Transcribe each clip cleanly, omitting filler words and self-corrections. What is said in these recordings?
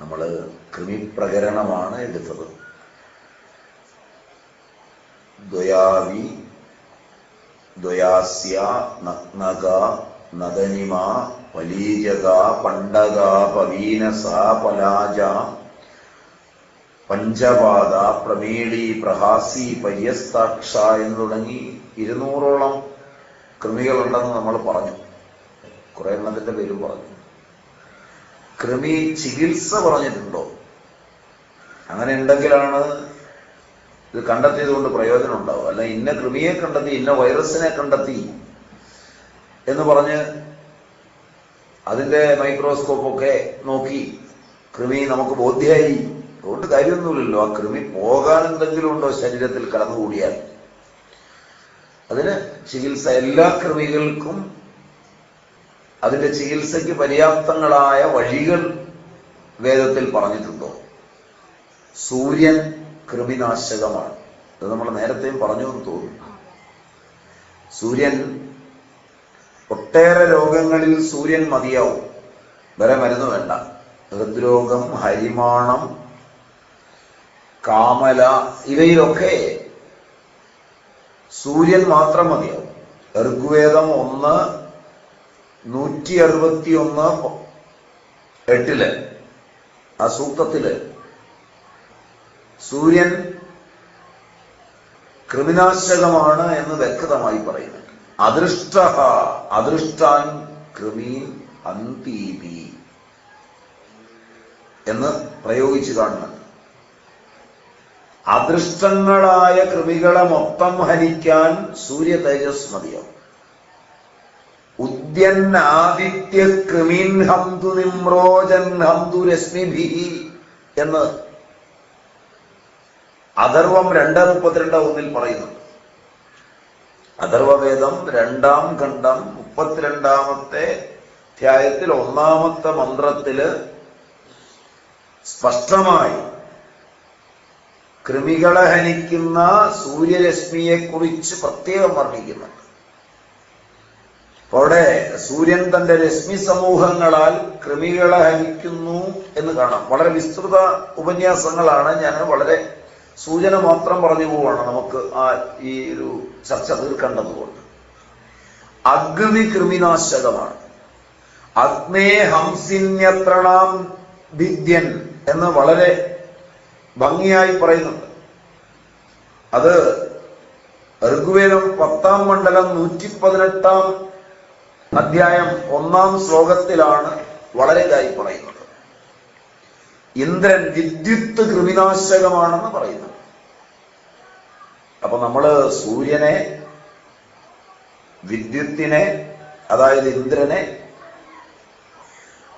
നമ്മൾ കൃമിപ്രകരണമാണ് എടുത്തത്. ദ്വയാവി ദ്വയാസ്യ നഗ്നക നദനിമ പലീജക പണ്ടക പവീനസ പലാജ പഞ്ചപാദ പ്രമീളി പ്രഹാസി പര്യസ്താക്ഷ എന്ന് തുടങ്ങി 200ഓളം കൃമികളുണ്ടെന്ന് നമ്മൾ പറഞ്ഞു. കുറെ എണ്ണത്തിന്റെ പേരും പറഞ്ഞു. കൃമി ചികിത്സ പറഞ്ഞിട്ടുണ്ടോ? അങ്ങനെ ഉണ്ടെങ്കിലാണ് ഇത് കണ്ടെത്തിയത് കൊണ്ട് പ്രയോജനം ഉണ്ടാവും. അല്ല ഇന്ന കൃമിയെ കണ്ടെത്തി, ഇന്ന വൈറസിനെ കണ്ടെത്തി എന്ന് പറഞ്ഞ് അതിന്റെ മൈക്രോസ്കോപ്പൊക്കെ നോക്കി കൃമി നമുക്ക് ബോധ്യമായി, അതുകൊണ്ട് കാര്യമൊന്നുമില്ലല്ലോ. ആ കൃമി പോകാൻ എന്തെങ്കിലും ഉണ്ടോ ശരീരത്തിൽ കടന്നുകൂടിയാൽ? അതിന് ചികിത്സ, എല്ലാ കൃമികൾക്കും അതിന്റെ ചികിത്സയ്ക്ക് പര്യാപ്തങ്ങളായ വഴികൾ വേദത്തിൽ പറഞ്ഞിട്ടുണ്ടോ? സൂര്യൻ കൃമിനാശകമാണ്. അത് നമ്മൾ നേരത്തെയും പറഞ്ഞു എന്ന് തോന്നുന്നു. സൂര്യൻ, ഒട്ടേറെ രോഗങ്ങളിൽ സൂര്യൻ മതിയാവും, വേറെ മരുന്ന് വേണ്ട. ഹൃദ്രോഗം, ഹരിമാണം, കാമല, ഇവയിലൊക്കെ സൂര്യൻ മാത്രം മതിയാവും. ഋഗ്വേദം 1:161 ആ സൂക്തത്തില് സൂര്യൻ കൃമിനാശകമാണ് എന്ന് വ്യക്തമായി പറയുന്നുണ്ട്. അദൃഷ്ടാൻ കൃമീൻ അന്തീപി എന്ന് പ്രയോഗിച്ചു കാണുന്നുണ്ട്. അദൃഷ്ടങ്ങളായ കൃമികളെ മൊത്തം ഹനിക്കാൻ സൂര്യ തേജസ് മതിയാവും. ഉദ്യന്നാദിത്യ കൃമീൻ ഹംതു നിമ്രോജൻ ഹംതു രശ്മിഭിഹി എന്ന് അഥർവം 2:32 പറയുന്നുണ്ട്. അഥർവവേദം 2-ാം ഖണ്ഡം 32-ാമത്തെ അധ്യായത്തിൽ 1-ാമത്തെ മന്ത്രത്തില് സ്പഷ്ടമായി കൃമികളെ ഹനിക്കുന്ന സൂര്യരശ്മിയെ കുറിച്ച് പ്രത്യേകം വർണ്ണിക്കുന്നുണ്ട്. അവിടെ സൂര്യൻ തന്റെ രശ്മി സമൂഹങ്ങളാൽ കൃമികളെ ഹനിക്കുന്നു എന്ന് കാണാം. വളരെ വിസ്തൃത ഉപന്യാസങ്ങളാണ്. ഞാൻ വളരെ സൂചന മാത്രം പറഞ്ഞു പോവാണ്, നമുക്ക് ഈ ഒരു ചർച്ച തീർക്കേണ്ടതുകൊണ്ട്. അഗ്നി കൃമിനാശകമാണ്. അഗ്നേ ഹംസിന്യത്രണാം ഭിദ്യൻ എന്ന് വളരെ ഭംഗിയായി പറയുന്നുണ്ട്. അത് ഋഗ്വേദം 10-ാം മണ്ഡലം 118-ാം അധ്യായം 1-ാം ശ്ലോകത്തിലാണ് വളരെ ഇതായി പറയുന്നത്. ഇന്ദ്രൻ വിദ്യുത്ത് കൃമിനാശകമാണെന്ന് പറയുന്നു. അപ്പൊ നമ്മള് സൂര്യനെ, വിദ്യുത്തിനെ, അതായത് ഇന്ദ്രനെ,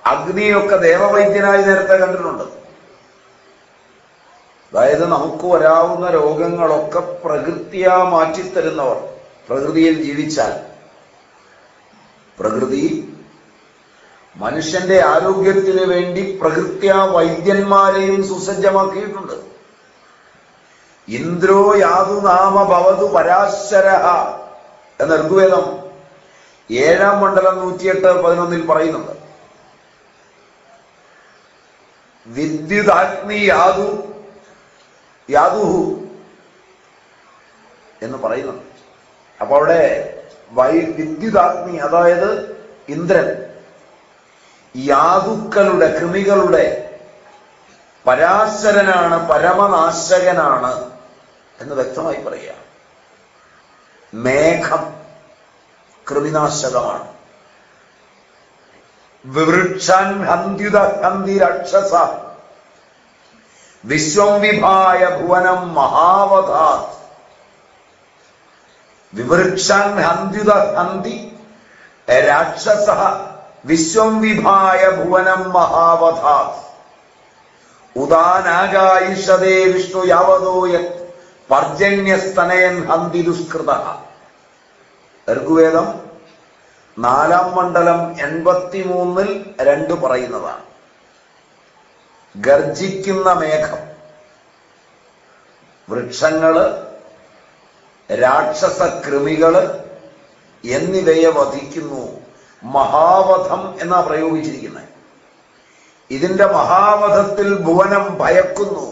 അഗ്നിയൊക്കെ ദേവവൈദ്യനായി നേരത്തെ കണ്ടിട്ടുണ്ട്. അതായത് നമുക്ക് വരാവുന്ന രോഗങ്ങളൊക്കെ പ്രകൃതിയാ മാറ്റിത്തരുന്നവർ. പ്രകൃതിയിൽ ജീവിച്ചാൽ പ്രകൃതി മനുഷ്യന്റെ ആരോഗ്യത്തിന് വേണ്ടി പ്രകൃത്യാ വൈദ്യന്മാരെയും സുസജ്ജമാക്കിയിട്ടുണ്ട്. ഇന്ദ്രോ യാതു നാമ ഭവതു പരാശരഃ എന്ന ഋഗ്വേദം 7-ാം മണ്ഡലം 108-11 പറയുന്നുണ്ട്. വിദ്യുതാഗ്നി യാതുഹു എന്ന് പറയുന്നുണ്ട്. അപ്പൊ അവിടെ വിദ്യുതാഗ്നി, അതായത് ഇന്ദ്രൻ, യാതുക്കളുടെ, കൃമികളുടെ പരാശരനാണ്, പരമനാശകനാണ് എന്ന് വ്യക്തമായി പറയുക. മേഘം കൃമിനാശകമാണ്. വിവൃക്ഷാൻ ഹന്ത്യുത ഹന്തി രാക്ഷസ വിശ്വം വിഭായ ഭുവനം മഹാവധാത്. വിവൃക്ഷാൻ ഹന്ത്യുത ഹന്തി രാക്ഷസ വിശ്വം വിഭായ ഭുവനം മഹാവധാത്. ഉദാനാഗായിഷതേ വിഷ്ണു യാവതോ യത് പർജന്യസ്തനയൻ ഹന്തി ദുഷ്കൃത. ഋഗ്വേദം 4-ാം മണ്ഡലം 83-ൽ 2 പറയുന്നതാണ്. ഗർജിക്കുന്ന മേഘം, വൃക്ഷങ്ങള്, രാക്ഷസ കൃമികള് എന്നിവയെ വധിക്കുന്നു. മഹാവധം എന്നാ പ്രയോഗിച്ചിരിക്കുന്നത്. ഇതിന്റെ മഹാവധത്തിൽ ഭുവനം ഭയക്കുന്നു,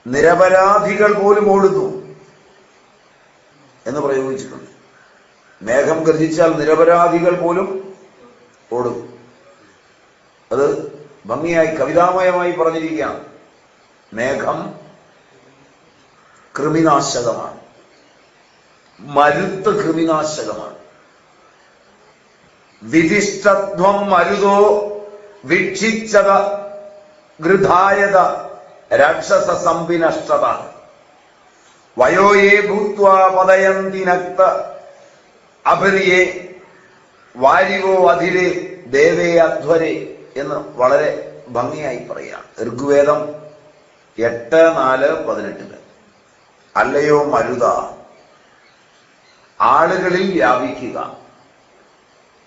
നിരപരാധികൾ പോലും ഓടുന്നു എന്ന് പ്രയോഗിച്ചിട്ടുണ്ട്. മേഘം ഗർജിച്ചാൽ നിരപരാധികൾ പോലും ഓടും. അത് ഭംഗിയായി കവിതാമയമായി പറഞ്ഞിരിക്കുകയാണ്. മേഘം കൃമിനാശകമാണ്, മരുത്ത് കൃമിനാശകമാണ്. വിധിഷ്ഠത്വം മരുതോ വീക്ഷിച്ചത ഗൃധായത രാക്ഷസ സംവിനഷ്ടത വയോയേ ഭൂത്വാ പതയന്തി നക്ത അഭിരിയെ വാരിവോ അധിരെ ദേവേ അധ്വരെ എന്ന് വളരെ ഭംഗിയായി പറയാം. ഋഗ്വേദം 8:4-18. അല്ലയോ മരുത, ആളുകളിൽ വ്യാപിക്കുക,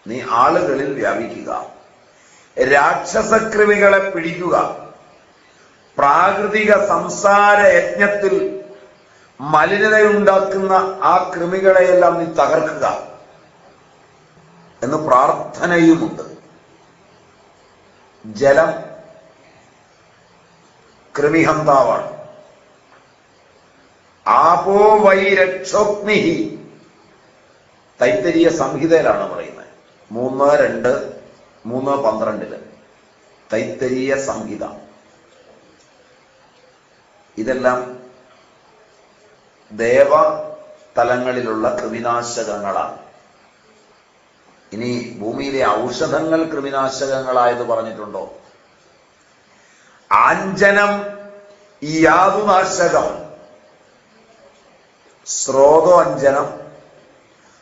നീ ആളുകളിൽ വ്യാപിക്കുക, രാക്ഷസകൃമികളെ പിടിക്കുക, പ്രാകൃതിക സംസാര യജ്ഞത്തിൽ മലിനതയുണ്ടാക്കുന്ന ആ കൃമികളെയെല്ലാം നീ തകർക്കുക എന്ന് പ്രാർത്ഥനയുമുണ്ട്. ജലം കൃമിഹന്താവാണ്. ആപോ വൈ രക്ഷോഗ്നി, തൈത്തരീയ സംഹിതയിലാണ് പറയുന്നത്. 3:2, 3:12 തൈത്തരീയ സംഹിത. ഇതെല്ലാം ദേവ തലങ്ങളിലുള്ള കൃമിനാശകങ്ങളാണ്. ഇനി ഭൂമിയിലെ ഔഷധങ്ങൾ കൃമിനാശകങ്ങളായത് പറഞ്ഞിട്ടുണ്ടോ? ആഞ്ജനം യാതുനാശകം, സ്രോതോഞ്ജനം,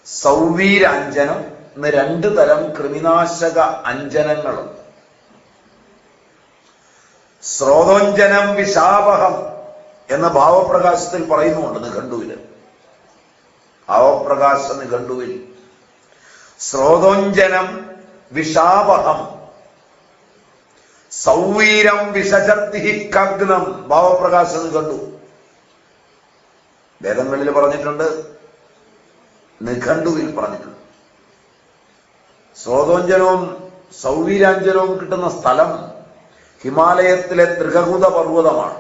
സൗവീരാഞ്ജനം എന്ന് 2 തരം കൃമിനാശക അഞ്ജനങ്ങളുണ്ട്. സ്രോതോഞ്ജനം വിഷാപഹം എന്ന ഭാവപ്രകാശത്തിൽ പറയുന്നുണ്ട് നിഘണ്ടുവില്. ഭാവപ്രകാശ നിഘണ്ടുവിൽ സ്രോതോഞ്ജനം വിഷാപഹം, സൗവീരം വിഷജർത്തി കഗ്നം ഭാവപ്രകാശ നിഘണ്ടു. വേദങ്ങളിൽ പറഞ്ഞിട്ടുണ്ട്, നിഘണ്ടുവിൽ പറഞ്ഞിട്ടുണ്ട്. സ്രോതോഞ്ജനവും സൗവീരാഞ്ജനവും കിട്ടുന്ന സ്ഥലം ഹിമാലയത്തിലെ തൃകകൂത പർവ്വതമാണ്.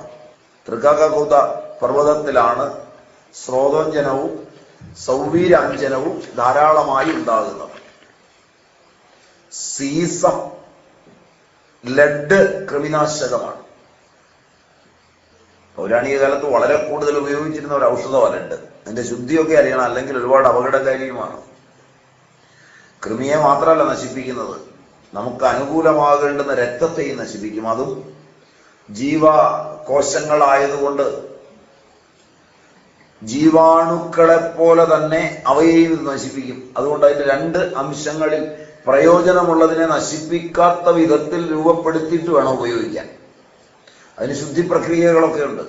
തൃകകൂത പർവ്വതത്തിലാണ് സ്രോതോഞ്ജനവും സൗവീരാഞ്ജനവും ധാരാളമായി ഉണ്ടാകുന്നത്. സീസം, ലഡ് കൃമിനാശകമാണ്. പൗരാണിക കാലത്ത് വളരെ കൂടുതൽ ഉപയോഗിച്ചിരുന്ന ഒരു ഔഷധമാണ് ലഡ്. അതിന്റെ ശുദ്ധിയൊക്കെ അറിയണം, അല്ലെങ്കിൽ ഒരുപാട് അപകടകാരിയുമാണ്. കൃമിയെ മാത്രമല്ല നശിപ്പിക്കുന്നത്, നമുക്ക് അനുകൂലമാകേണ്ടുന്ന രക്തത്തെയും നശിപ്പിക്കും. അതും ജീവകോശങ്ങളായതുകൊണ്ട് ജീവാണുക്കളെ പോലെ തന്നെ അവയെയും ഇത് നശിപ്പിക്കും. അതുകൊണ്ട് അതിന്റെ 2 അംശങ്ങളിൽ പ്രയോജനമുള്ളതിനെ നശിപ്പിക്കാത്ത വിധത്തിൽ രൂപപ്പെടുത്തിയിട്ട് വേണം ഉപയോഗിക്കാൻ. അതിന് ശുദ്ധി പ്രക്രിയകളൊക്കെ ഉണ്ട്.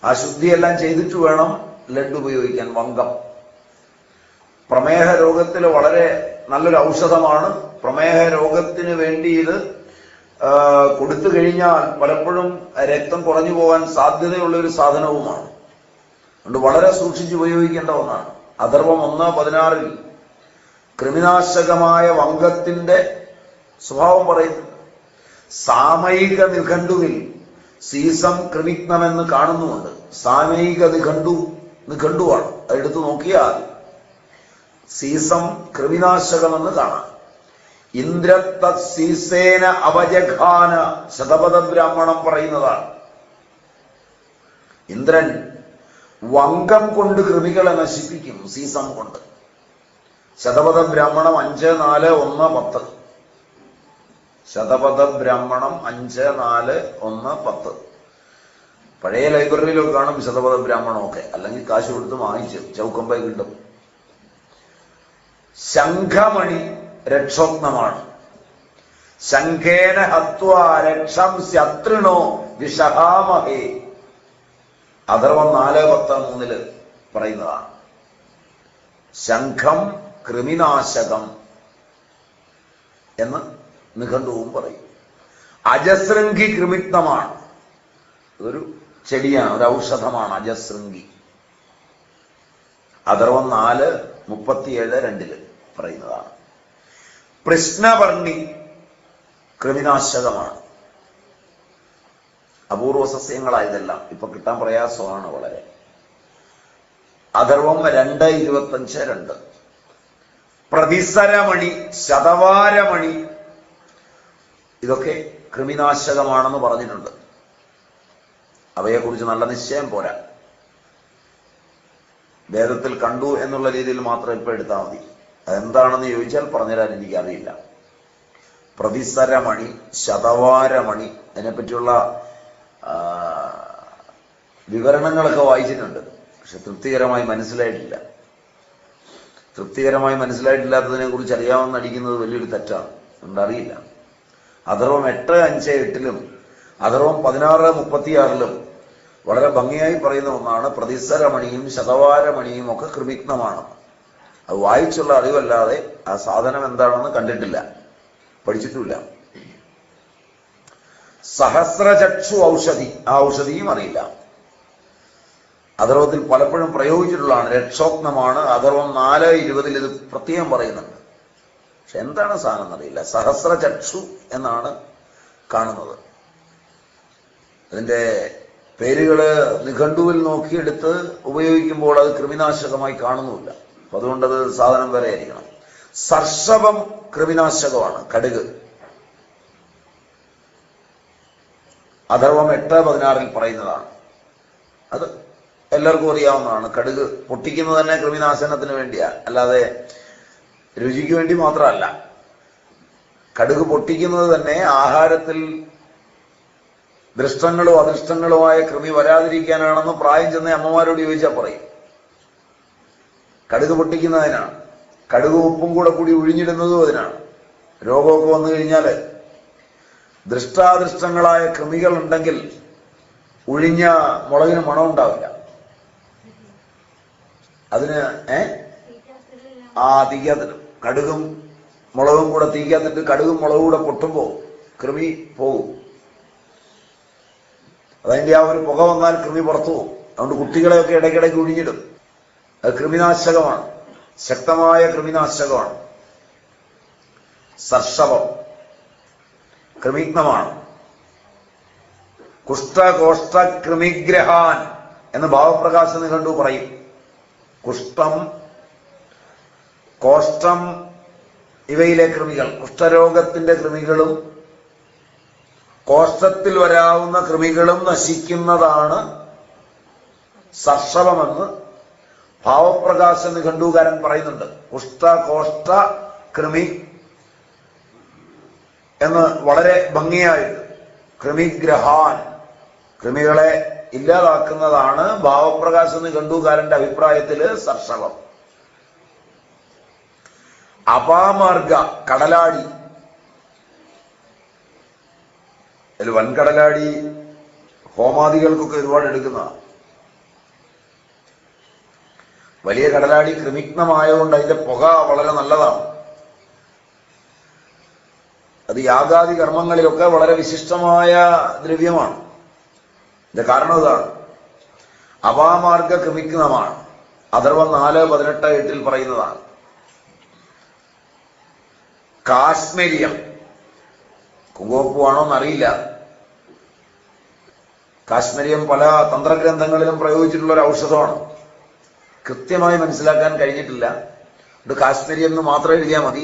ആ ശുദ്ധിയെല്ലാം ചെയ്തിട്ട് വേണം ലഡ് ഉപയോഗിക്കാൻ. വങ്കം പ്രമേഹ രോഗത്തിൽ വളരെ നല്ലൊരു ഔഷധമാണ്. പ്രമേഹ രോഗത്തിന് വേണ്ടി ഇത് കൊടുത്തു കഴിഞ്ഞാൽ പലപ്പോഴും രക്തം കുറഞ്ഞു പോകാൻ സാധ്യതയുള്ള ഒരു സാധനവുമാണ്. അതുകൊണ്ട് വളരെ സൂക്ഷിച്ച് ഉപയോഗിക്കേണ്ട ഒന്നാണ്. അഥർവം 1:16 കൃമിനാശകമായ വങ്കത്തിന്റെ സ്വഭാവം പറയുന്നു. സാമയിക നിഘണ്ടുവിൽ സീസം കൃമിഗ്നമെന്ന് കാണുന്നുമുണ്ട്. സാമയിക നിഘണ്ടുവാണ്. അതെടുത്ത് നോക്കിയാൽ സീസം കൃമിനാശകമെന്ന് കാണാം. ഇന്ദ്രത്തത് സീസേന അവജഘാന ശതപഥ ബ്രാഹ്മണം പറയുന്നതാണ്. ഇന്ദ്രൻ വങ്കം കൊണ്ട് കൃമികളെ നശിപ്പിക്കും, സീസം കൊണ്ട്. ശതപഥ ബ്രാഹ്മണം 5:4-1:10. ശതപഥ ബ്രാഹ്മണം 5:4-1:10. പഴയ ലൈബ്രറിയിലൊക്കെ കാണും ശതപഥ ബ്രാഹ്മണമൊക്കെ, അല്ലെങ്കിൽ കാശ് കൊടുത്ത് വാങ്ങിച്ചു ചൗക്കമ്പൈ കിട്ടും. ശംഖമണി രക്ഷോത്നമാണ്. ശംഖേന ഹത്വാ രക്ഷം ശത്രുണോ വിഷഹാമഹേ അഥർവം 4:10-3 പറയുന്നതാണ്. ശംഖം കൃമിനാശകം എന്ന് നിഘണ്ടുവും പറയും. അജശൃംഗി കൃമിഗ്നമാണ്. ഒരു ചെടിയാണ്, ഒരു ഔഷധമാണ് അജശൃംഗി. അഥർവം 4:37-2 പറയുന്നതാണ്. പ്രശ്നവർണി കൃമിനാശകമാണ്. അപൂർവ സസ്യങ്ങളായതെല്ലാം ഇപ്പൊ കിട്ടാൻ പ്രയാസമാണ് വളരെ. അഥർവം 2:25 പ്രതിസരമണി, ശതവാരമണി ഇതൊക്കെ കൃമിനാശകമാണെന്ന് പറഞ്ഞിട്ടുണ്ട്. അവയെക്കുറിച്ച് നല്ല നിശ്ചയം പോരാ. വേദത്തിൽ കണ്ടു എന്നുള്ള രീതിയിൽ മാത്രം ഇപ്പൊ എടുത്താൽ മതി. അതെന്താണെന്ന് ചോദിച്ചാൽ പറഞ്ഞുതരാൻ എനിക്കറിയില്ല. പ്രതിസരമണി, ശതവാരമണി, അതിനെപ്പറ്റിയുള്ള വിവരണങ്ങളൊക്കെ വായിച്ചിട്ടുണ്ട്. പക്ഷെ തൃപ്തികരമായി മനസ്സിലായിട്ടില്ല. തൃപ്തികരമായി മനസ്സിലായിട്ടില്ലാത്തതിനെ കുറിച്ച് അറിയാമെന്ന് അടിക്കുന്നത് വലിയൊരു തെറ്റാണ്. അതുകൊണ്ടറിയില്ല. അഥർവം 8:5-8 അഥർവം 16:36 വളരെ ഭംഗിയായി പറയുന്ന ഒന്നാണ്. പ്രതിസരമണിയും ശതവാരമണിയും ഒക്കെ കൃമിഗ്നമാണ്. അത് വായിച്ചുള്ള അറിവല്ലാതെ ആ സാധനം എന്താണെന്ന് കണ്ടിട്ടില്ല, പഠിച്ചിട്ടുമില്ല. സഹസ്രചക്ഷു ഔഷധി, ആ ഔഷധിയും അറിയില്ല. അഥർവത്തിൽ പലപ്പോഴും പ്രയോഗിച്ചിട്ടുള്ളതാണ്. രക്ഷോക്തമാണ്. അഥർവം 4:20 ഇത് പ്രത്യേകം പറയുന്നുണ്ട്. പക്ഷെ എന്താണ് സാധനം എന്നറിയില്ല. സഹസ്രചക്ഷു എന്നാണ് കാണുന്നത്. അതിന്റെ പേരുകള് നിഘണ്ടുവിൽ നോക്കിയെടുത്ത് ഉപയോഗിക്കുമ്പോൾ അത് കൃമിനാശകമായി കാണുന്നുമില്ല. അപ്പൊ അതുകൊണ്ടത് സാധനം വേറെ ആയിരിക്കണം. സർഷഭം കൃമിനാശകമാണ്, കടുക്. അഥർവം 8:16 പറയുന്നതാണ്. അത് എല്ലാവർക്കും അറിയാവുന്നതാണ്. കടുക് പൊട്ടിക്കുന്നത് തന്നെ കൃമിനാശനത്തിന് വേണ്ടിയാ, അല്ലാതെ രുചിക്ക് വേണ്ടി മാത്രമല്ല. കടുക് പൊട്ടിക്കുന്നത് തന്നെ ആഹാരത്തിൽ ദൃഷ്ടങ്ങളും അദൃഷ്ടങ്ങളുമായ കൃമി വരാതിരിക്കാനാണെന്ന് പ്രായം ചെന്ന അമ്മമാരോട് ചോദിച്ചാൽ പറയും. കടുക് പൊട്ടിക്കുന്നതിനാണ്. കടുക് ഉപ്പും കൂടെ കൂടി ഒഴിഞ്ഞിടുന്നതും അതിനാണ്. രോഗമൊക്കെ വന്നു കഴിഞ്ഞാൽ ദൃഷ്ടാദൃഷ്ടങ്ങളായ കൃമികൾ ഉണ്ടെങ്കിൽ ഒഴിഞ്ഞ മുളകിന് മണമുണ്ടാവില്ല. അതിന് തീക്കാത്തിടും. കടുകും മുളകും കൂടെ തീക്കാത്തിട്ട് കടുകും മുളകും കൂടെ പൊട്ടുമ്പോൾ കൃമി പോകും. അതിന്റെ ആ ഒരു പുക വന്നാൽ കൃമി പുറത്തു പോകും. അതുകൊണ്ട് കുട്ടികളെയൊക്കെ ഇടയ്ക്കിടയ്ക്ക് ഒഴിഞ്ഞിടും. അത് കൃമിനാശകമാണ്, ശക്തമായ കൃമിനാശകമാണ്. സർഷവം കൃമിഗ്നമാണ്. കുഷ്ഠകോഷ്ഠ കൃമിഗ്രഹാൻ എന്ന് ഭാവപ്രകാശ നിഘണ്ടു പറയും. കുഷ്ഠം, കോഷ്ഠം ഇവയിലെ കൃമികൾ, കുഷ്ഠരോഗത്തിന്റെ കൃമികളും കോഷ്ഠത്തിൽ വരാവുന്ന കൃമികളും നശിക്കുന്നതാണ് സർഷവമെന്ന് ഭാവപ്രകാശ നിഘണ്ടുകാരൻ പറയുന്നുണ്ട്. കുഷ്ഠകോഷ്ഠ കൃമി എന്ന് വളരെ ഭംഗിയായിട്ട് കൃമിഗ്രഹാൻ, കൃമികളെ ഇല്ലാതാക്കുന്നതാണ് ഭാവപ്രകാശ നിഘണ്ടുകാരന്റെ അഭിപ്രായത്തില് സർഷവം. അപാമാർഗ കടലാടി, അതിൽ വൻകടലാടി ഹോമാദികൾക്കൊക്കെ ഒരുപാട് എടുക്കുന്നതാണ്. വലിയ കടലാടി കൃമിഗ്നമായതുകൊണ്ട് അതിന്റെ പുക വളരെ നല്ലതാണ്. അത് യാഗാദി കർമ്മങ്ങളിലൊക്കെ വളരെ വിശിഷ്ടമായ ദ്രവ്യമാണ്. ഇതിന്റെ കാരണം ഇതാണ്. അപാമാർഗ കൃമിഗ്നമാണ്. അഥർവം 4:18 പറയുന്നതാണ്. കാശ്മീര്യം, കുങ്കുമപ്പൂവാണോന്നറിയില്ല. കാശ്മീര്യം പല തന്ത്രഗ്രന്ഥങ്ങളിലും പ്രയോഗിച്ചിട്ടുള്ള ഒരു ഔഷധമാണ്. കൃത്യമായി മനസ്സിലാക്കാൻ കഴിഞ്ഞിട്ടില്ല. ഇത് കാശ്മീര്യം എന്ന് മാത്രം എഴുതിയാൽ മതി.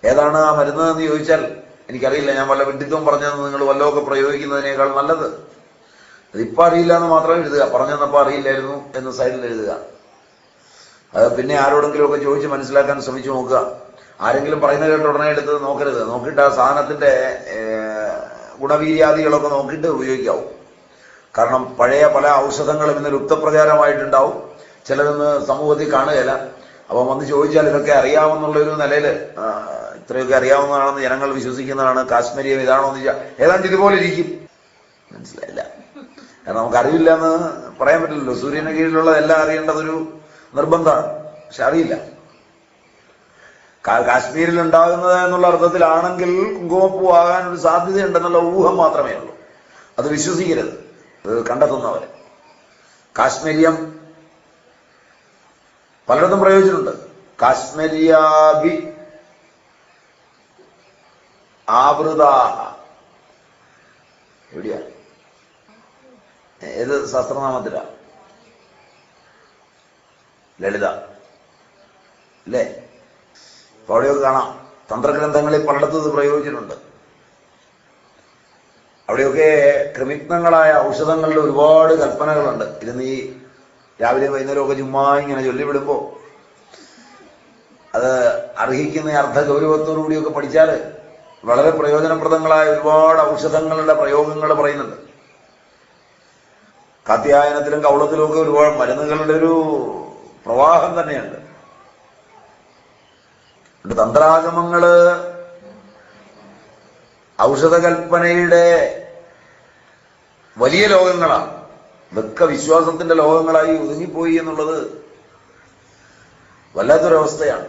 ഏതാണ് ആ മരുന്ന് എന്ന് ചോദിച്ചാൽ എനിക്കറിയില്ല. ഞാൻ വല്ല വിഡിത്വം പറഞ്ഞതെന്ന് നിങ്ങൾ വല്ലതൊക്കെ പ്രയോഗിക്കുന്നതിനേക്കാൾ നല്ലത്. അതിപ്പോ അറിയില്ല എന്ന് മാത്രം എഴുതുക. പറഞ്ഞെന്നപ്പോ അറിയില്ലായിരുന്നു എന്ന് സൈഡിൽ എഴുതുക. അത് പിന്നെ ആരോടെങ്കിലും ഒക്കെ ചോദിച്ച് മനസ്സിലാക്കാൻ ശ്രമിച്ചു നോക്കുക. ആരെങ്കിലും പറയുന്ന കേട്ട് ഉടനെ എടുത്ത് നോക്കരുത്. നോക്കിയിട്ട് ആ സാധനത്തിന്റെ ഗുണവീര്യാദികളൊക്കെ നോക്കിയിട്ട് ഉപയോഗിക്കാവൂ. കാരണം പഴയ പല ഔഷധങ്ങളും ഇന്ന് ലുപ്തപ്രചാരമായിട്ടുണ്ടാവും. ചിലതൊന്ന് സമൂഹത്തിൽ കാണുകയില്ല. അപ്പം വന്ന് ചോദിച്ചാൽ ഇതൊക്കെ അറിയാമെന്നുള്ളൊരു നിലയിൽ ഇത്രയൊക്കെ അറിയാവുന്നതാണെന്ന് ജനങ്ങൾ വിശ്വസിക്കുന്നതാണ്. കാശ്മീരിയം ഇതാണോ എന്ന് ചോദിച്ചാൽ ഏതാണ്ട് ഇതുപോലെ ഇരിക്കും. മനസ്സിലായില്ല. കാരണം നമുക്ക് അറിവില്ല എന്ന് പറയാൻ പറ്റില്ലല്ലോ. സൂര്യന് കീഴിലുള്ളതെല്ലാം അറിയേണ്ടതൊരു നിർബന്ധമാണ്. പക്ഷെ അറിയില്ല. കാശ്മീരിൽ ഉണ്ടാകുന്നത് എന്നുള്ള അർത്ഥത്തിലാണെങ്കിൽ കുങ്കുമപ്പൂ ആകാൻ ഒരു സാധ്യതയുണ്ടെന്നുള്ള ഊഹം മാത്രമേ ഉള്ളൂ. അത് വിശ്വസിക്കരുത്, അത് കണ്ടെത്തുന്നവരെ. കാശ്മീര്യം പലയിടത്തും പ്രയോഗിച്ചിട്ടുണ്ട്. കാശ്മീര്യാഭി ആവൃതാഹ. എവിടെയാ? ഏത് സഹസ്രനാമത്തിലാ? ലളിത അല്ലേ? അപ്പൊ അവിടെയൊക്കെ കാണാം, തന്ത്രഗ്രന്ഥങ്ങളിൽ പലയിടത്തും ഇത് പ്രയോഗിച്ചിട്ടുണ്ട്. അവിടെയൊക്കെ കൃമിഗ്നങ്ങളായ ഔഷധങ്ങളുടെ ഒരുപാട് കൽപ്പനകളുണ്ട്. ഇത് നീ രാവിലെ വൈകുന്നേരമൊക്കെ ചുമ്മാ ഇങ്ങനെ ചൊല്ലിവിടുമ്പോ അത് അർഹിക്കുന്ന അർത്ഥ ഗൗരവത്തോടു കൂടിയൊക്കെ പഠിച്ചാൽ വളരെ പ്രയോജനപ്രദങ്ങളായ ഒരുപാട് ഔഷധങ്ങളുടെ പ്രയോഗങ്ങൾ പറയുന്നുണ്ട്. കാത്യായനത്തിലും കൗളത്തിലും ഒക്കെ ഒരുപാട് മരുന്നുകളുടെ ഒരു പ്രവാഹം തന്നെയുണ്ട്. തന്ത്രാഗമങ്ങള് ഔഷധകൽപ്പനയുടെ വലിയ ലോകങ്ങളാണ്. ഇതൊക്കെ വിശ്വാസത്തിന്റെ ലോകങ്ങളായി ഒതുങ്ങിപ്പോയി എന്നുള്ളത് വല്ലാത്തൊരവസ്ഥയാണ്.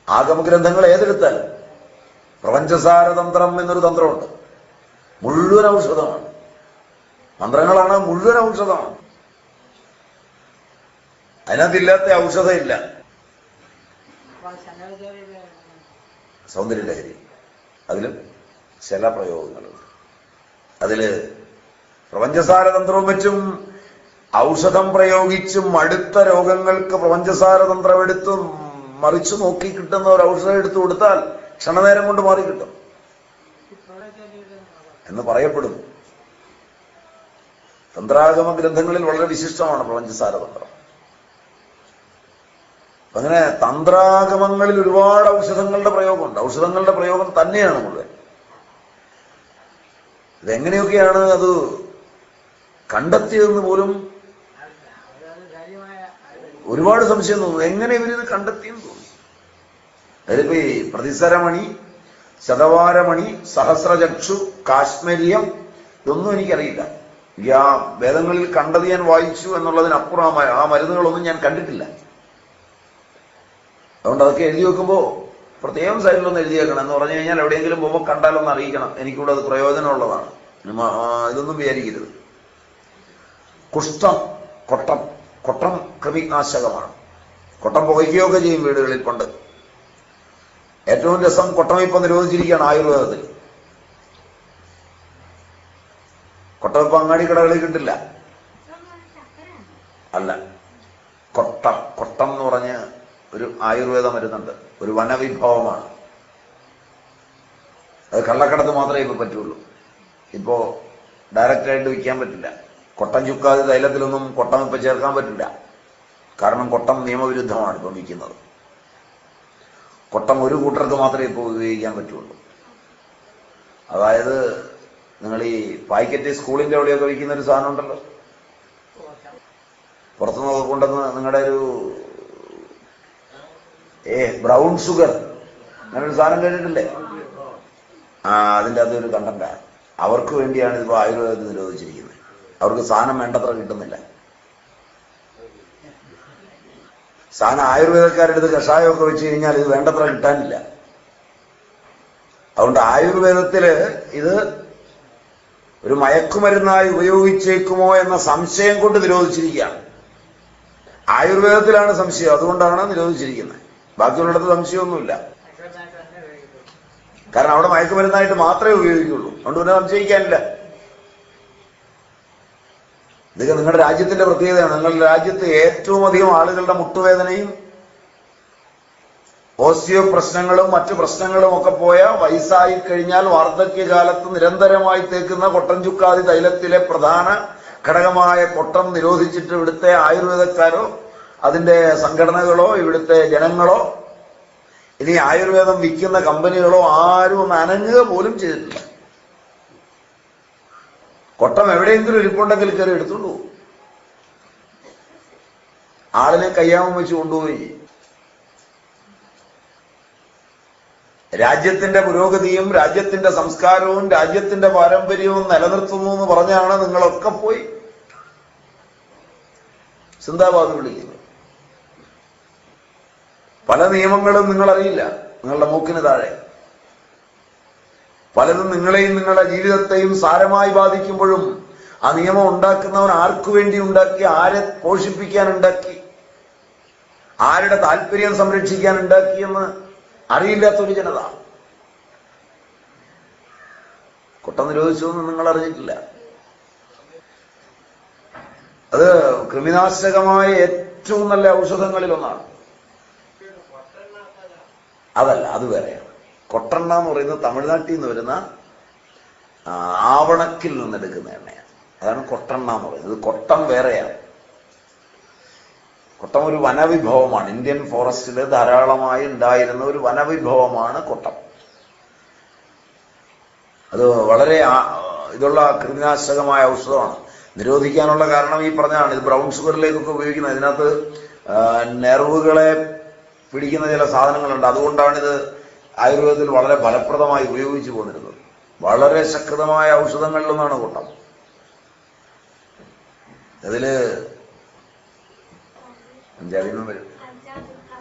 ആഗമഗ്രന്ഥങ്ങൾ ഏതെടുത്താലും പ്രപഞ്ചസാരതന്ത്രം എന്നൊരു തന്ത്രമുണ്ട്. മുഴുവൻ ഔഷധമാണ്. മന്ത്രങ്ങളാണ്, മുഴുവൻ ഔഷധമാണ്. അതിനകത്തില്ലാത്ത ഔഷധമില്ല. സൗന്ദര്യലഹരി അതിലും ചില പ്രയോഗങ്ങളുണ്ട്. അതില് പ്രപഞ്ചസാരതന്ത്രവും വെച്ചും ഔഷധം പ്രയോഗിച്ചും അടുത്ത രോഗങ്ങൾക്ക് പ്രപഞ്ചസാരതന്ത്രം എടുത്ത് മറിച്ചു നോക്കി കിട്ടുന്ന ഒരു ഔഷധം എടുത്തു കൊടുത്താൽ ക്ഷണനേരം കൊണ്ട് മാറി കിട്ടും എന്ന് പറയപ്പെടുന്നു. തന്ത്രാഗമ ഗ്രന്ഥങ്ങളിൽ വളരെ വിശിഷ്ടമാണ് പ്രപഞ്ചസാരതന്ത്രം. അങ്ങനെ തന്ത്രാഗമങ്ങളിൽ ഒരുപാട് ഔഷധങ്ങളുടെ പ്രയോഗമുണ്ട്. ഔഷധങ്ങളുടെ പ്രയോഗം തന്നെയാണ് മുഴുവൻ. ഇതെങ്ങനെയൊക്കെയാണ് അത് കണ്ടെത്തിയതെന്ന് പോലും ഒരുപാട് സംശയം തോന്നുന്നു. എങ്ങനെ ഇവരിത് കണ്ടെത്തിയെന്ന് തോന്നുന്നു. അതിലിപ്പോ ഈ പ്രതിസരമണി, ശതവാരമണി, സഹസ്രചക്ഷു, കാശ്മീര്യം ഇതൊന്നും എനിക്കറിയില്ല. ആ വേദങ്ങളിൽ കണ്ടത് ഞാൻ വായിച്ചു എന്നുള്ളതിനപ്പുറം ആ മരുന്നുകളൊന്നും ഞാൻ കണ്ടിട്ടില്ല. അതുകൊണ്ട് അതൊക്കെ എഴുതി വെക്കുമ്പോ പ്രത്യേകം സൈഡിലൊന്ന് എഴുതിയേക്കണം. എന്ന് പറഞ്ഞു കഴിഞ്ഞാൽ എവിടെയെങ്കിലും പോകുമ്പോൾ കണ്ടാലൊന്ന് അറിയിക്കണം, എനിക്കൂടെ അത് പ്രയോജനമുള്ളതാണ്. ഇതൊന്നും വിചാരിക്കരുത്. കുഷ്ഠം, കൊട്ടം കൃമിനാശകമാണ്. കൊട്ടം പുകയ്ക്കുകയൊക്കെ ചെയ്യും വീടുകളിൽ പണ്ട്. ഏറ്റവും രസം, കൊട്ടം ഇപ്പം നിരോധിച്ചിരിക്കുകയാണ് ആയുർവേദത്തിൽ. കൊട്ടം ഇപ്പം അങ്ങാടി കടകളിൽ കിട്ടില്ല. അല്ല, കൊട്ടം എന്ന് പറഞ്ഞ് ഒരു ആയുർവേദ മരുന്നുണ്ട്, ഒരു വനവിഭവമാണ്. അത് കള്ളക്കടത്ത് മാത്രമേ ഇപ്പൊ പറ്റുള്ളൂ. ഇപ്പോ ഡയറക്റ്റായിട്ട് വിൽക്കാൻ പറ്റില്ല. കൊട്ടം ചുക്കാതെ തൈലത്തിലൊന്നും കൊട്ടം ഇപ്പൊ ചേർക്കാൻ പറ്റില്ല. കാരണം കൊട്ടം നിയമവിരുദ്ധമാണ് ഇപ്പം വിൽക്കുന്നത്. കൊട്ടം ഒരു കൂട്ടർക്ക് മാത്രമേ ഇപ്പോൾ ഉപയോഗിക്കാൻ പറ്റുള്ളൂ. അതായത് നിങ്ങൾ ഈ പാക്കറ്റ് സ്കൂളിന്റെ അവിടെയൊക്കെ വിൽക്കുന്ന ഒരു സാധനം ഉണ്ടല്ലോ, പുറത്തുനിന്നൊക്കെ കൊണ്ടുവന്ന് നിങ്ങളുടെ ഒരു ബ്രൗൺ ഷുഗർ അങ്ങനെ ഒരു സാധനം കേട്ടിട്ടില്ലേ? അതിൻ്റെ അതൊരു കണ്ടന്റാണ്. അവർക്ക് വേണ്ടിയാണ് ഇപ്പോൾ ആയുർവേദത്തിൽ നിരോധിച്ചിരിക്കുന്നത്. അവർക്ക് സാധനം വേണ്ടത്ര കിട്ടുന്നില്ല. സാധനം ആയുർവേദക്കാരെടുത്ത് കഷായമൊക്കെ വെച്ച് കഴിഞ്ഞാൽ ഇത് വേണ്ടത്ര കിട്ടാനില്ല. അതുകൊണ്ട് ആയുർവേദത്തില് ഇത് ഒരു മയക്കുമരുന്നായി ഉപയോഗിച്ചേക്കുമോ എന്ന സംശയം കൊണ്ട് നിരോധിച്ചിരിക്കുകയാണ്. ആയുർവേദത്തിലാണ് സംശയം, അതുകൊണ്ടാണ് നിരോധിച്ചിരിക്കുന്നത്. ബാക്കിയുള്ളിടത്ത് സംശയമൊന്നുമില്ല. കാരണം അവിടെ മയക്കുമരുന്നായിട്ട് മാത്രമേ ഉപയോഗിക്കുള്ളൂ. അതുകൊണ്ട് പിന്നെ സംശയിക്കാനില്ല. ഇതൊക്കെ നിങ്ങളുടെ രാജ്യത്തിന്റെ പ്രത്യേകതയാണ്. നിങ്ങളുടെ രാജ്യത്ത് ഏറ്റവും അധികം ആളുകളുടെ മുട്ടുവേദനയും ഓസ്റ്റിയോ പ്രശ്നങ്ങളും മറ്റു പ്രശ്നങ്ങളും ഒക്കെ പോയ വയസ്സായി കഴിഞ്ഞാൽ വാർദ്ധക്യകാലത്ത് നിരന്തരമായി തേക്കുന്ന കൊട്ടൻ ചുക്കാതി തൈലത്തിലെ പ്രധാന ഘടകമായ കൊട്ടം നിരോധിച്ചിട്ട് ഇവിടുത്തെ ആയുർവേദക്കാരോ അതിന്റെ സംഘടനകളോ ഇവിടുത്തെ ജനങ്ങളോ ഇനി ആയുർവേദം വിൽക്കുന്ന കമ്പനികളോ ആരും ഒന്ന് അനങ്ങുക പോലും ചെയ്തിട്ടില്ല. കൊട്ടം എവിടെയെങ്കിലും ഇരിപ്പുണ്ടെങ്കിൽ കയറി എടുത്തുകൊണ്ട് പോകും. ആളിനെ കയ്യാമം വെച്ച് കൊണ്ടുപോയി. രാജ്യത്തിന്റെ പുരോഗതിയും രാജ്യത്തിന്റെ സംസ്കാരവും രാജ്യത്തിന്റെ പാരമ്പര്യവും നിലനിർത്തുന്നു എന്ന് പറഞ്ഞാണ് നിങ്ങളൊക്കെ പോയി സിന്ദാബാദ് വിളിക്കുന്നത്. പല നിയമങ്ങളും നിങ്ങളറിയില്ല, നിങ്ങളുടെ മൂക്കിന് താഴെ. പലതും നിങ്ങളെയും നിങ്ങളുടെ ജീവിതത്തെയും സാരമായി ബാധിക്കുമ്പോഴും ആ നിയമം ഉണ്ടാക്കുന്നവൻ ആർക്കു വേണ്ടി ഉണ്ടാക്കി, ആരെ പോഷിപ്പിക്കാൻ ഉണ്ടാക്കി, ആരുടെ താല്പര്യം സംരക്ഷിക്കാൻ ഉണ്ടാക്കിയെന്ന് അറിയില്ലാത്തൊരു ജനത. കൊട്ട നിരോധിച്ചൊന്നും നിങ്ങൾ അറിഞ്ഞിട്ടില്ല. അത് കൃമിനാശകമായ ഏറ്റവും നല്ല ഔഷധങ്ങളിൽ ഒന്നാണ്. അതല്ല, അത് വേറെയാണ്. കൊട്ടെണ്ണ എന്ന് പറയുന്നത് തമിഴ്നാട്ടിൽ നിന്ന് വരുന്ന ആവണക്കിൽ നിന്നെടുക്കുന്ന എണ്ണയാണ്. അതാണ് കൊട്ടെണ്ണ എന്ന് പറയുന്നത്. കൊട്ടം വേറെയാണ്. കൊട്ടം ഒരു വനവിഭവമാണ്. ഇന്ത്യൻ ഫോറസ്റ്റിൽ ധാരാളമായി ഉണ്ടായിരുന്ന ഒരു വനവിഭവമാണ് കൊട്ടം. അത് വളരെ ഇതുള്ള കൃമിനാശകമായ ഔഷധമാണ്. നിരോധിക്കാനുള്ള കാരണം ഈ പറഞ്ഞതാണ്. ഇത് ബ്രൗൺ ഷുഗറിലേക്കൊക്കെ ഉപയോഗിക്കുന്നത്. ഇതിനകത്ത് നെർവുകളെ പിടിക്കുന്ന ചില സാധനങ്ങളുണ്ട്. അതുകൊണ്ടാണിത് ആയുർവേദത്തിൽ വളരെ ഫലപ്രദമായി ഉപയോഗിച്ചു പോന്നിരുന്നത്. വളരെ ശക്തമായ ഔഷധങ്ങളിലൊന്നാണ് കൊട്ടം. അതില് പഞ്ചാബിന്നും വരും.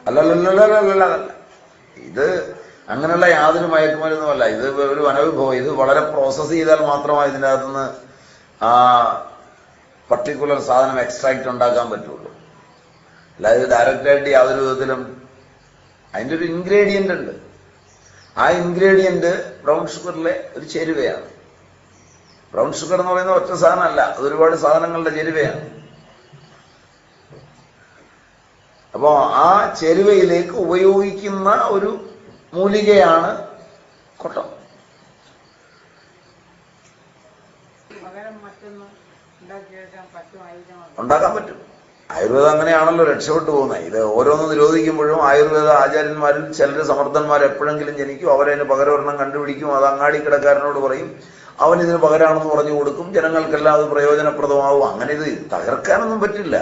അല്ലല്ല, ഇത് അങ്ങനെയുള്ള യാതൊരു മയക്കുമരുന്നുമല്ല. ഇത് ഒരു വനവിഭവം. ഇത് വളരെ പ്രോസസ് ചെയ്താൽ മാത്രമാണ് ഇതിൻ്റെ അകത്തുനിന്ന് ആ പർട്ടിക്കുലർ സാധനം എക്സ്ട്രാക്ട് ഉണ്ടാക്കാൻ പറ്റുള്ളൂ. അല്ലാതെ ഡയറക്റ്റായിട്ട് യാതൊരു വിധത്തിലും. അതിൻ്റെ ഒരു ഇൻഗ്രീഡിയൻ്റ് ഉണ്ട്. ആ ഇൻഗ്രീഡിയൻ്റ് ബ്രൗൺ ഷുഗറിലെ ഒരു ചേരുവയാണ്. ബ്രൗൺ ഷുഗർ എന്ന് പറയുന്ന ഒറ്റ സാധനമല്ല, അതൊരുപാട് സാധനങ്ങളുടെ ചേരുവയാണ്. അപ്പോൾ ആ ചേരുവയിലേക്ക് ഉപയോഗിക്കുന്ന ഒരു മൂലികയാണ് കൊട്ടം. ഉണ്ടാക്കാൻ പറ്റും. ആയുർവേദം അങ്ങനെയാണല്ലോ രക്ഷപ്പെട്ടു പോകുന്നത്. ഇത് ഓരോന്ന് നിരോധിക്കുമ്പോഴും ആയുർവേദ ആചാര്യന്മാരിൽ ചിലർ സമർത്ഥന്മാർ എപ്പോഴെങ്കിലും ജനിക്കും. അവരതിന് പകരൊരെണ്ണം കണ്ടുപിടിക്കും. അത് അങ്ങാടി കിടക്കാരനോട് പറയും, അവൻ ഇതിന് പകരമാണെന്ന് പറഞ്ഞു കൊടുക്കും. ജനങ്ങൾക്കെല്ലാം അത് പ്രയോജനപ്രദമാവും. അങ്ങനെ ഇത് തകർക്കാനൊന്നും പറ്റില്ല.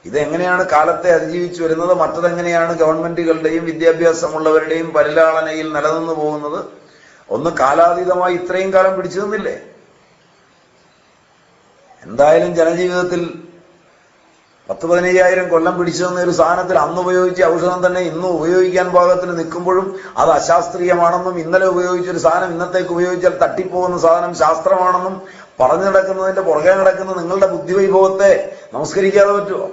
ഇതെങ്ങനെയാണ് കാലത്തെ അതിജീവിച്ചു വരുന്നത്, മറ്റതെങ്ങനെയാണ് ഗവൺമെന്റുകളുടെയും വിദ്യാഭ്യാസമുള്ളവരുടെയും പരിലാളനയിൽ നിലനിന്നു പോകുന്നത്. ഒന്ന് കാലാതീതമായി ഇത്രയും കാലം പിടിച്ചു നിന്നില്ലേ? എന്തായാലും ജനജീവിതത്തിൽ 10-15,000 കൊല്ലം പിടിച്ചു നിന്ന ഒരു സാധനത്തിൽ അന്ന് ഉപയോഗിച്ച ഔഷധം തന്നെ ഇന്നും ഉപയോഗിക്കാൻ പാകത്തിന് നിൽക്കുമ്പോഴും അത് അശാസ്ത്രീയമാണെന്നും, ഇന്നലെ ഉപയോഗിച്ചൊരു സാധനം ഇന്നത്തേക്ക് ഉപയോഗിച്ചാൽ തട്ടിപ്പോകുന്ന സാധനം ശാസ്ത്രമാണെന്നും പറഞ്ഞു നടക്കുന്നതിന്റെ പുറകെ നടക്കുന്ന നിങ്ങളുടെ ബുദ്ധിവൈഭവത്തെ നമസ്കരിക്കാതെ പറ്റുമോ?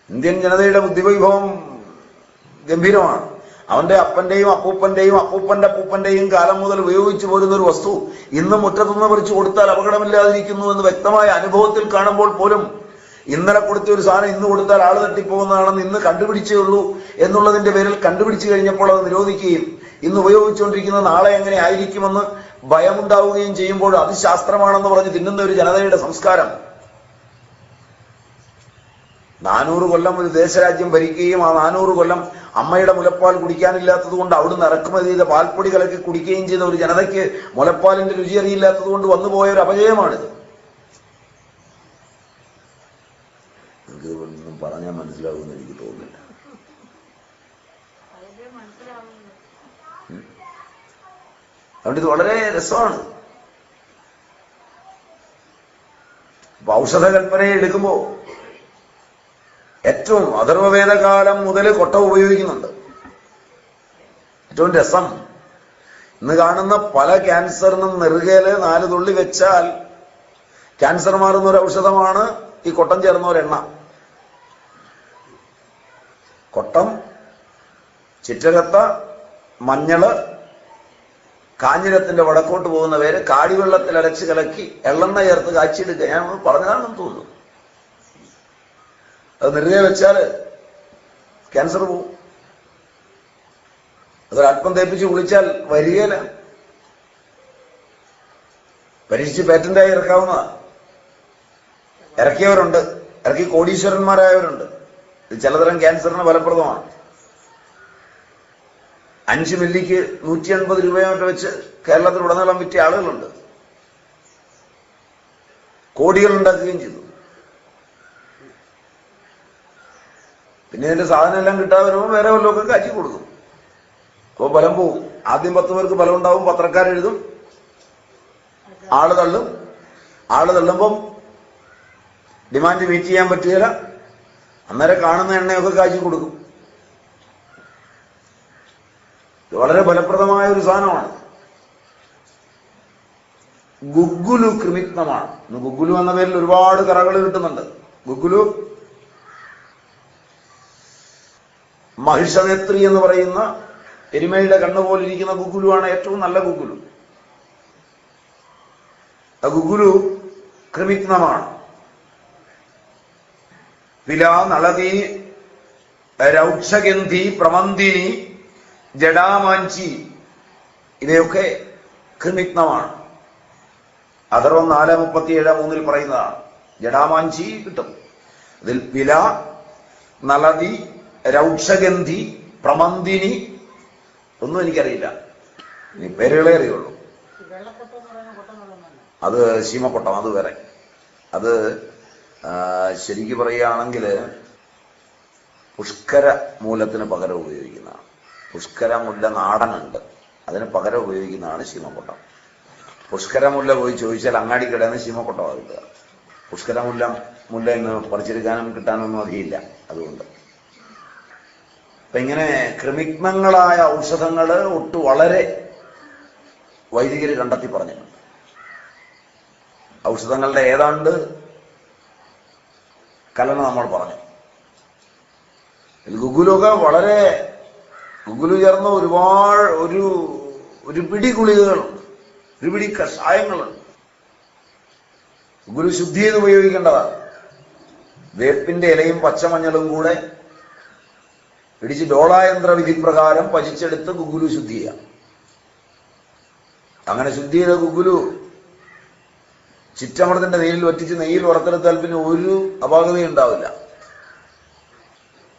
ഇന്ത്യൻ ജനതയുടെ ബുദ്ധിവൈഭവം ഗംഭീരമാണ്. അവന്റെ അപ്പന്റെയും അപ്പൂപ്പന്റെയും അപ്പൂപ്പന്റെ അപ്പൂപ്പന്റെയും കാലം മുതൽ ഉപയോഗിച്ചു പോരുന്ന ഒരു വസ്തു ഇന്ന് മുറ്റത്തുനിന്ന് പറിച്ചു കൊടുത്താൽ അപകടമില്ലാതിരിക്കുന്നു എന്ന് വ്യക്തമായ അനുഭവത്തിൽ കാണുമ്പോൾ പോലും ഇന്നലെ കൊടുത്ത ഒരു സാധനം ഇന്ന് കൊടുത്താൽ ആള് തട്ടിപ്പോകുന്നതാണെന്ന് ഇന്ന് കണ്ടുപിടിച്ചേ ഉള്ളൂ എന്നുള്ളതിന്റെ പേരിൽ കണ്ടുപിടിച്ചു കഴിഞ്ഞപ്പോൾ അത് നിരോധിക്കുകയും ഇന്ന് ഉപയോഗിച്ചുകൊണ്ടിരിക്കുന്നത് നാളെ എങ്ങനെ ആയിരിക്കുമെന്ന് ഭയമുണ്ടാവുകയും ചെയ്യുമ്പോൾ അത് ശാസ്ത്രമാണെന്ന് പറഞ്ഞ് തിന്നുന്ന ഒരു ജനതയുടെ സംസ്കാരം. 400 കൊല്ലം ഒരു ദേശരാജ്യം ഭരിക്കുകയും ആ 400 കൊല്ലം അമ്മയുടെ മുലപ്പാൽ കുടിക്കാനില്ലാത്തത് കൊണ്ട് അവിടുന്ന് ഇറക്കുമതി ചെയ്ത പാൽപ്പൊടി കലക്കി കുടിക്കുകയും ചെയ്ത ഒരു ജനതയ്ക്ക് മുലപ്പാലിന്റെ രുചി അറിയില്ലാത്തത് കൊണ്ട് വന്നുപോയ ഒരു അപജയമാണിത്. ഒന്നും പറഞ്ഞാൽ മനസ്സിലാവുമെന്ന് എനിക്ക് തോന്നുന്നില്ല. അതുകൊണ്ട് ഇത് വളരെ രസമാണ്. അപ്പൊ ഔഷധകൽപ്പനയെ എടുക്കുമ്പോ ഏറ്റവും അഥർവവേദകാലം മുതൽ കൊട്ട ഉപയോഗിക്കുന്നുണ്ട്. ഏറ്റവും രസം, ഇന്ന് കാണുന്ന പല ക്യാൻസറിനും നെറുകയില് 4 തുള്ളി വെച്ചാൽ ക്യാൻസർ മാറുന്ന ഒരു ഔഷധമാണ് ഈ കൊട്ടം ചേർന്ന ഒരെണ്ണ. കൊട്ടം, ചിറ്റകത്ത, മഞ്ഞള്, കാഞ്ഞിരത്തിന്റെ വടക്കോട്ട് പോകുന്ന പേര് കാടിവെള്ളത്തിൽ അരച്ച് കലക്കി എള്ളെണ്ണ ചേർത്ത് കാച്ചിയെടുക്കുക. ഞാൻ പറഞ്ഞതാണെന്ന് തോന്നുന്നു. അത് നെറുകെ വെച്ചാല് ക്യാൻസർ പോവും. അതൊരല്പം തേപ്പിച്ച് കുളിച്ചാൽ വരികയില്ല. പരീക്ഷിച്ച് പേറ്റന്റായി ഇറക്കാവുന്നതാ. ഇറക്കിയവരുണ്ട്, ഇറക്കി കോടീശ്വരന്മാരായവരുണ്ട്. ഇത് ചിലതരം ക്യാൻസറിന് ഫലപ്രദമാണ്. 5 മില്ലിക്ക് 180 രൂപയോട്ട് വെച്ച് കേരളത്തിലുടനീളം വിറ്റ ആളുകളുണ്ട്. കോടികൾ ഉണ്ടാക്കുകയും ചെയ്തു. പിന്നെ ഇതിന്റെ സാധനം എല്ലാം കിട്ടാതെ വരുമ്പോൾ വേറെ വല്ലതൊക്കെ കാച്ചി കൊടുക്കും. അപ്പോൾ ബലം പോവും. ആദ്യം 10 പേർക്ക് ബലം ഉണ്ടാവും. പത്രക്കാരെഴുതും, ആള് തള്ളും. ആള് തള്ളുമ്പം ഡിമാൻഡ് മീറ്റ് ചെയ്യാൻ പറ്റുകയില്ല. അന്നേരം കാണുന്ന എണ്ണയൊക്കെ കാച്ചി കൊടുക്കും. ഇത് വളരെ ഫലപ്രദമായ ഒരു സാധനമാണ്. ഗുഗ്ഗുലു കൃമിത്നമാണ്. ഇന്ന് ഗുഗ്ഗുലു എന്ന പേരിൽ ഒരുപാട് കറകൾ കിട്ടുന്നുണ്ട്. ഗുഗ്ഗുലു, മഹിഷനേത്രി എന്ന് പറയുന്ന എരുമയുടെ കണ്ണു പോലിരിക്കുന്ന ഗുഗുലുവാണ് ഏറ്റവും നല്ല ഗുഗുലു. ആ ഗുഗുലു കൃമിഗ്നമാണ്. വില, നളതി, രൗക്ഷഗന്ധി, പ്രമന്ദിനി, ജഡാമാഞ്ചി ഇവയൊക്കെ കൃമിഗ്നമാണ്. അഥർവം 4:37-3 പറയുന്നതാണ്. ജഡാമാഞ്ചി കിട്ടും. അതിൽ വില, നളതി, രൗക്ഷഗന്ധി, പ്രമന്ദിനി ഒന്നും എനിക്കറിയില്ല, ഇനി പേരുകളെ അറിയുള്ളൂ. അത് ശീമക്കൊട്ടം, അത് വേറെ. അത് ശരിക്ക് പറയുകയാണെങ്കിൽ പുഷ്കര മൂലത്തിന് പകരം ഉപയോഗിക്കുന്നതാണ്. പുഷ്കര മുല്ല നാടനുണ്ട്, അതിന് പകരം ഉപയോഗിക്കുന്നതാണ് ശീമക്കൊട്ടം. പുഷ്കര മുല്ല പോയി ചോദിച്ചാൽ അങ്ങാടി കിടന്ന് ശീമക്കൊട്ടമാണ് കിട്ടുക. പുഷ്കര മുല്ല ഇന്ന് പറിച്ചെടുക്കാനും കിട്ടാനൊന്നും അധികമില്ല. അതുകൊണ്ട് അപ്പൊ ഇങ്ങനെ കൃമിഗ്നങ്ങളായ ഔഷധങ്ങൾ വളരെ വൈദികര് കണ്ടെത്തി പറഞ്ഞിട്ടുണ്ട്. ഔഷധങ്ങളുടെ ഏതാണ്ട് കലന നമ്മൾ പറഞ്ഞു. ഗുഗുലൊക്കെ വളരെ ഗുഗുലു ചേർന്ന ഒരുപാട് ഒരു പിടി ഗുളികകളുണ്ട്, ഒരു പിടി കഷായങ്ങളുണ്ട്. ഗുഗുലു ശുദ്ധി ചെയ്ത് ഉപയോഗിക്കേണ്ടതാണ്. വേപ്പിന്റെ ഇലയും പച്ചമഞ്ഞളും കൂടെ ഇടിച്ച് ഡോളായന്ത്ര വിധി പ്രകാരം പചിച്ചെടുത്ത് ഗുഗുലു ശുദ്ധി ചെയ്യാം. അങ്ങനെ ശുദ്ധി ചെയ്ത ഗുഗുലു ചിറ്റമൃതന്റെ നീരിൽ വറ്റിച്ച് നെയ്യിൽ വറുത്തെടുത്താൽ പിന്നെ ഒരു അപാകതയും ഉണ്ടാവില്ല.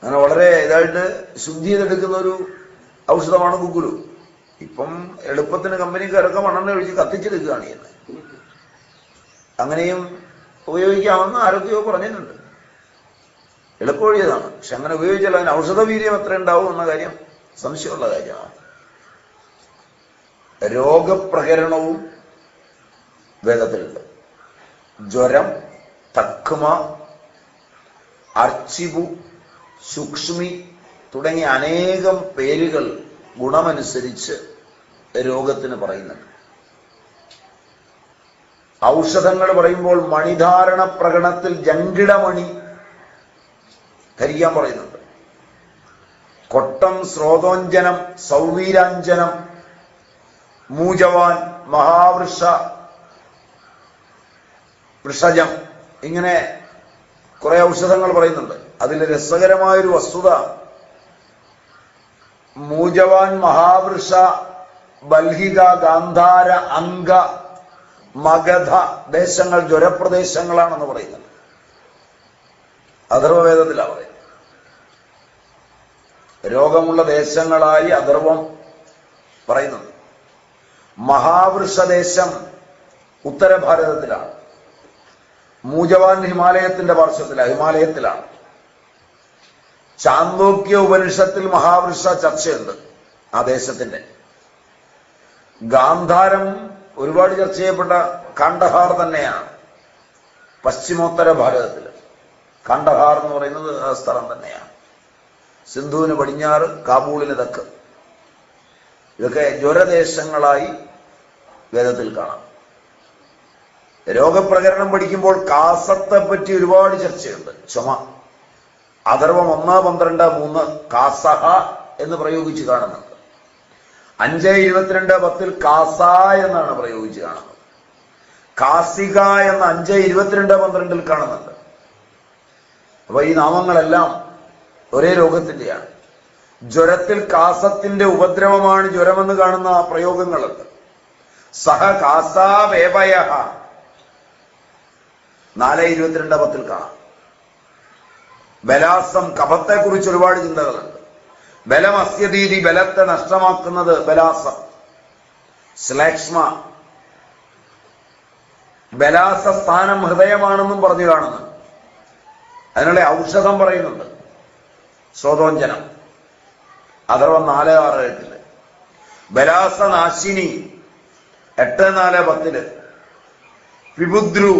അങ്ങനെ വളരെ ഇതായിട്ട് ശുദ്ധി ചെയ്തെടുക്കുന്ന ഒരു ഔഷധമാണ് ഗുഗുലു. ഇപ്പം എളുപ്പത്തിന് കമ്പനിക്കാരൊക്കെ മണ്ണെണ്ണ ഒഴിച്ച് കത്തിച്ചെടുക്കുകയാണ് ചെയ്യുന്നത്. അങ്ങനെയും ഉപയോഗിക്കാമെന്ന് ആരോഗ്യമോ പറഞ്ഞിട്ടുണ്ട്. എളുപ്പവഴിയതാണ്. പക്ഷെ അങ്ങനെ ഉപയോഗിച്ചാൽ അതിന് ഔഷധവീര്യം എത്ര ഉണ്ടാവും എന്ന കാര്യം സംശയമുള്ള കാര്യമാണ്. രോഗപ്രകരണവും വേദത്തിലുണ്ട്. ജ്വരം, തക്മ, അർച്ചിബു, സൂക്ഷ്മി തുടങ്ങിയ അനേകം പേരുകൾ ഗുണമനുസരിച്ച് രോഗത്തിന് പറയുന്നുണ്ട്. ഔഷധങ്ങൾ പറയുമ്പോൾ മണിധാരണ പ്രകടനത്തിൽ ജങ്കിടമണി ധരിക്കാൻ പറയുന്നുണ്ട്. കൊട്ടം, സ്രോതോഞ്ജനം, സൗവീരാഞ്ജനം, മൂജവാൻ, മഹാവൃഷ, വൃഷജം, ഇങ്ങനെ കുറെ ഔഷധങ്ങൾ പറയുന്നുണ്ട്. അതിൽ രസകരമായൊരു വസ്തുത, മൂജവാൻ, മഹാവൃഷ, ബൽഹിക, ഗാന്ധാര, അംഗ, മഗധ ദേശങ്ങൾ ജ്വരപ്രദേശങ്ങളാണെന്ന് പറയുന്നത് അഥർവവേദത്തിലാണ് പറയുന്നത്. രോഗമുള്ള ദേശങ്ങളായി അഥർവം പറയുന്നുണ്ട്. മഹാവൃഷദേശം ഉത്തരഭാരതത്തിലാണ്. മൂജവാൻ ഹിമാലയത്തിന്റെ ഹിമാലയത്തിലാണ്. ചാന്തോക്യ ഉപനിഷത്തിൽ മഹാവൃഷ ചർച്ചയുണ്ട് ആ ദേശത്തിന്റെ. ഗാന്ധാരം ഒരുപാട് ചർച്ച ചെയ്യപ്പെട്ട കാണ്ഡഹാർ തന്നെയാണ്. പശ്ചിമോത്തര ഭാരതത്തിൽ കാണ്ഡഹാർ എന്ന് പറയുന്നത് ആ സ്ഥലം തന്നെയാണ്. സിന്ധുവിന് പടിഞ്ഞാറ്, കാബൂളിന് തെക്ക്. ഇതൊക്കെ ജ്വരദേശങ്ങളായി വേദത്തിൽ കാണാം. രോഗപ്രകരണം പഠിക്കുമ്പോൾ കാസത്തെ പറ്റി ഒരുപാട് ചർച്ചയുണ്ട്. ചുമ, അഥർവം 1:12-3 കാസഹ എന്ന് പ്രയോഗിച്ച് കാണുന്നുണ്ട്. 5:22-10 കാസ എന്നാണ് പ്രയോഗിച്ച് കാണുന്നത്. കാസിക എന്ന 5:22-12 കാണുന്നുണ്ട്. അപ്പൊ ഈ നാമങ്ങളെല്ലാം ഒരേ രോഗത്തിന്റെയാണ്. ജ്വരത്തിൽ കാസത്തിന്റെ ഉപദ്രവമാണ് ജ്വരമെന്ന് കാണുന്ന പ്രയോഗങ്ങളുണ്ട്. സഹ കാസാവേപയ 4:22-10 കാണാം. ബലാസം, കഫത്തെക്കുറിച്ച് ഒരുപാട് ചിന്തകളുണ്ട്. ബലം അസ്യതീതി, ബലത്തെ നഷ്ടമാക്കുന്നത് ബലാസം. ശ്ലേഷ്മ, ബലാസ സ്ഥാനം ഹൃദയമാണെന്നും പറഞ്ഞു കാണുന്നു. അതിനുള്ള ഔഷധം പറയുന്നുണ്ട്. സ്രോതോഞ്ജനം അഥർവം 4:6-8. ബലാസനാശിനി 8:4-10. വിബുദ്രു